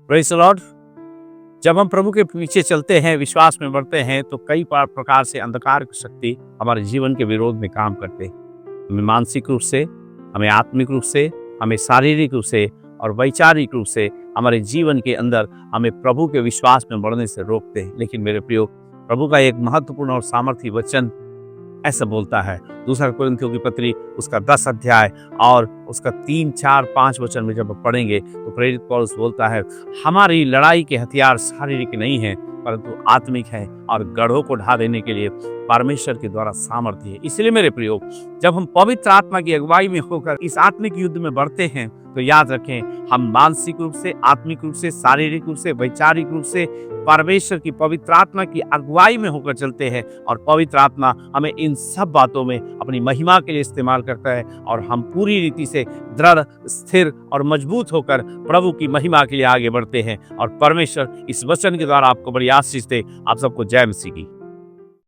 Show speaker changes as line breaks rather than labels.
Praise the Lord. जब हम प्रभु के पीछे चलते हैं, विश्वास में बढ़ते हैं, तो कई प्रकार से अंधकार की शक्ति हमारे जीवन के विरोध में काम करते हैं। हमें मानसिक रूप से, हमें आत्मिक रूप से, हमें शारीरिक रूप से और वैचारिक रूप से हमारे जीवन के अंदर हमें प्रभु के विश्वास में बढ़ने से रोकते हैं। लेकिन मेरे प्रियो, प्रभु का एक महत्वपूर्ण और सामर्थी वचन ऐसा बोलता है, दूसरा कुरिन्थियों की पत्री उसका 10 अध्याय और उसका 3, 4, 5 वचन में जब आप पढ़ेंगे तो प्रेरित पौलुस बोलता है, हमारी लड़ाई के हथियार शारीरिक नहीं है परंतु आत्मिक है और गढ़ों को ढा देने के लिए परमेश्वर के द्वारा सामर्थ्य है। इसलिए मेरे प्रियो, जब हम पवित्र आत्मा की अगुवाई में होकर इस आत्मिक युद्ध में बढ़ते हैं तो याद रखें, हम मानसिक रूप से, आत्मिक रूप से, शारीरिक रूप से, वैचारिक रूप से परमेश्वर की पवित्र आत्मा की अगुवाई में होकर चलते हैं और पवित्र आत्मा हमें इन सब बातों में अपनी महिमा के लिए इस्तेमाल करता है और हम पूरी रीति से दृढ़, स्थिर और मजबूत होकर प्रभु की महिमा के लिए आगे बढ़ते हैं। और परमेश्वर इस वचन के द्वारा आपको बड़ी आशीष दे। आप सबको जय मसीह की।